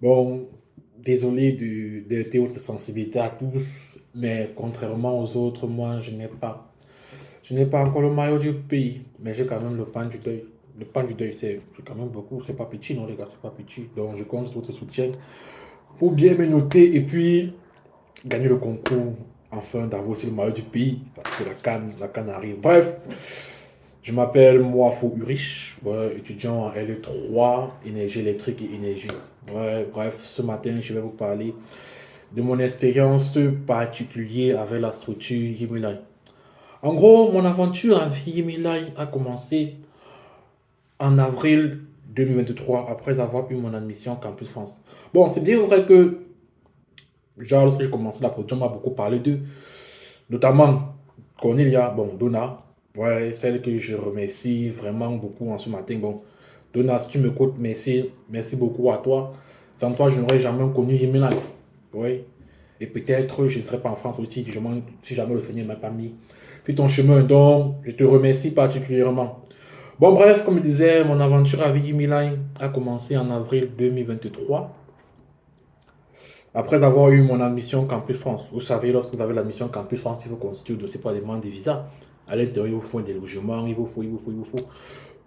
Bon, désolé de tes autres sensibilités à tous, mais contrairement aux autres, moi, je n'ai pas encore le maillot du pays, mais j'ai quand même le pain du deuil. Le pain du deuil, c'est quand même beaucoup, c'est pas petit, non, les gars, c'est pas petit. Donc, je compte sur votre soutien pour bien me noter et puis gagner le concours, enfin, d'avoir aussi le maillot du pays, parce que la canne arrive. Bref, je m'appelle Moafou Urich, ouais, étudiant en L3, énergie électrique et énergie. Ouais, bref, ce matin, je vais vous parler de mon expérience particulière avec la structure Yimilai. En gros, mon aventure avec Yimilai a commencé en avril 2023, après avoir eu mon admission Campus France. Bon, c'est bien vrai que, genre, lorsque j'ai commencé la production, on m'a beaucoup parlé d'eux, notamment Cornelia, bon, Donna, ouais, celle que je remercie vraiment beaucoup en ce matin. Bon, Donna, si tu m'écoutes, merci beaucoup à toi. Sans toi, je n'aurais jamais connu Yemina. Oui. Et peut-être je ne serais pas en France aussi si jamais le Seigneur ne m'a pas mis sur ton chemin. Donc, je te remercie particulièrement. Bon, bref, comme je disais, mon aventure avec Yemina a commencé en avril 2023. Après avoir eu mon admission Campus France, vous savez, lorsque vous avez l'admission Campus France, il faut constituer le dossier pour la demande de visa. À l'intérieur, il vous faut des logements, il vous faut.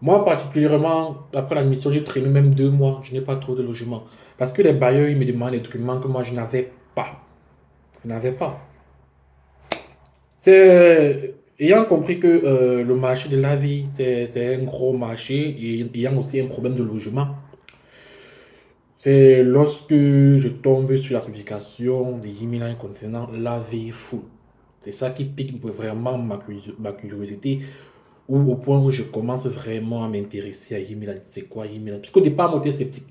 Moi, particulièrement, après l'admission, j'ai traîné même 2 mois. Je n'ai pas trouvé de logement. Parce que les bailleurs, ils me demandent des documents que moi, je n'avais pas. Je n'avais pas. C'est ayant compris que le marché de la vie, c'est un gros marché et ayant aussi un problème de logement. C'est lorsque je tombe sur la publication de Yimina concernant la vie full. C'est ça qui pique vraiment ma curiosité, ou au point où je commence vraiment à m'intéresser à Yimina. C'est quoi Yimina? Parce qu'au départ, moi, j'étais sceptique.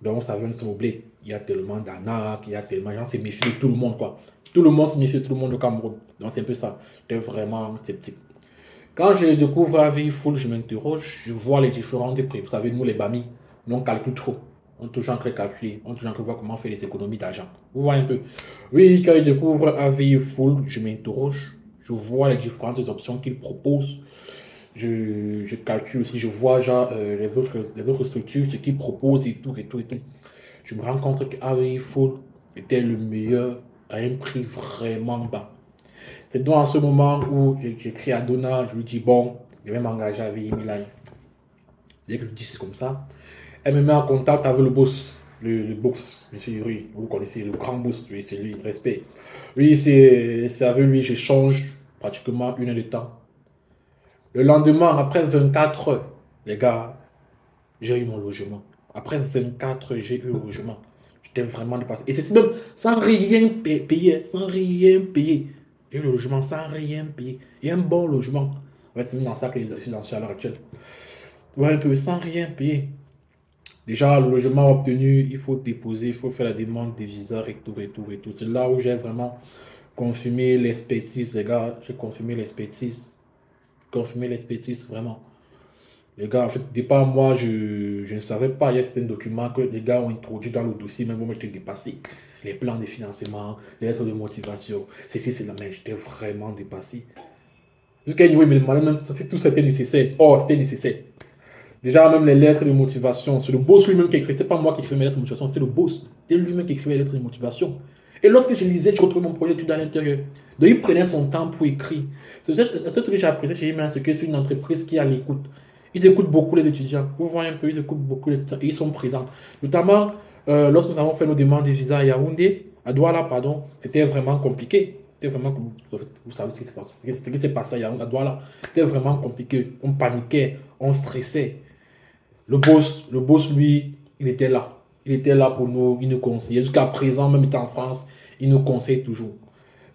Donc, ça vient de oublier. Il y a tellement d'arnaques, il y a tellement de gens se méfient de tout le monde, quoi. Tout le monde se méfie de tout le monde au Cameroun. Donc, c'est un peu ça. J'étais vraiment sceptique. Quand je découvre la vie full, je m'interroge, je vois les différentes prix. Vous savez, nous, les BAMI, nous, on calcule trop. On est toujours en train de calculer, on est toujours en train de voir comment faire les économies d'argent. Vous voyez un peu. Oui, quand je découvre la vie full, je m'interroge, je vois les différentes options qu'ils proposent. Je calcule aussi, je vois genre, les autres structures, ce qu'ils proposent et tout, et tout, et tout. Je me rends compte que AVI Full était le meilleur à un prix vraiment bas. C'est donc à ce moment où j'écris à Donna, je lui dis bon, je vais m'engager avec Milan. Dès que je dis comme ça, elle me met en contact avec le boss, le boss, monsieur Yuri, vous connaissez, le grand boss, oui, c'est lui, respect. Oui, c'est avec lui, j'échange pratiquement 1 heure de temps. Le lendemain, après 24 heures, les gars, j'ai eu mon logement. Après 24 heures, j'ai eu le logement. J'étais vraiment dépassé. Et c'est même sans rien payer, sans rien payer. J'ai eu le logement sans rien payer. Et un bon logement. En fait, c'est même dans ça que je suis dans à l'heure actuelle. Ouais, un peu sans rien payer. Déjà, le logement obtenu, il faut déposer, il faut faire la demande des visas, retour, retour, retour. C'est là où j'ai vraiment confirmé l'expertise, les gars. J'ai confirmé l'expertise. Confirmé l'expertise, vraiment. Les gars, en fait, au départ, moi, je ne savais pas. Il y a certains documents que les gars ont introduits dans le dossier, même moi, j'étais dépassé. Les plans de financement, les lettres de motivation. C'est la même. J'étais vraiment dépassé. Jusqu'à un niveau, il me demandait même si tout ça était nécessaire. Oh, c'était nécessaire. Déjà, même les lettres de motivation. C'est le boss lui-même qui écrivait. C'était pas moi qui écrivais mes lettres de motivation, c'était le boss. C'était lui-même qui écrivait les lettres de motivation. Et lorsque je lisais, je retrouvais mon projet tout à l'intérieur. Donc, il prenait son temps pour écrire. C'est ce que j'ai apprécié chez lui, c'est que c'est une entreprise qui a l'écoute. Ils écoutent beaucoup les étudiants. Vous voyez un peu, ils écoutent beaucoup les étudiants et ils sont présents. Notamment, lorsque nous avons fait nos demandes de visa à Yaoundé, à Douala, pardon, c'était vraiment compliqué. C'était vraiment, vous savez ce qui s'est passé à Douala. C'était vraiment compliqué. On paniquait, on stressait. Le boss, lui, il était là. Il était là pour nous, il nous conseillait. Jusqu'à présent, même étant en France, il nous conseille toujours.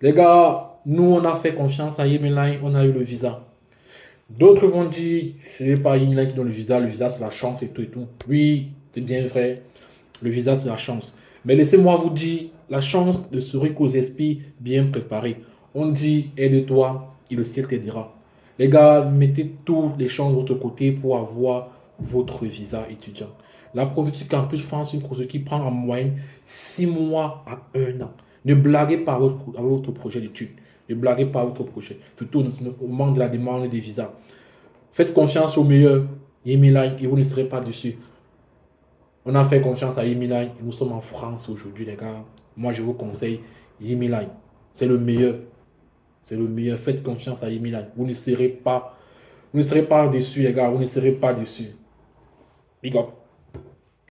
Les gars, nous, on a fait confiance à Yemelin, on a eu le visa. D'autres vont dire, ce n'est pas Yemelin qui donne le visa c'est la chance et tout et tout. Oui, c'est bien vrai, le visa c'est la chance. Mais laissez-moi vous dire, la chance ne serait qu'aux esprits bien préparés. On dit, aide-toi et le ciel t'aidera. Les gars, mettez toutes les chances de votre côté pour avoir votre visa étudiant. La procédure Campus France, c'est une procédure qui prend en moyenne 6 mois à 1 an. Ne blaguez pas votre projet d'études. Ne blaguez pas votre projet. Surtout au moment de la demande des visas. Faites confiance au meilleur. Et vous ne serez pas dessus. On a fait confiance à Yimilai. Nous sommes en France aujourd'hui, les gars. Moi, je vous conseille Yimilai. C'est le meilleur. C'est le meilleur. Faites confiance à Yimilai. Vous ne serez pas déçus, les gars. Vous ne serez pas déçus. Big up.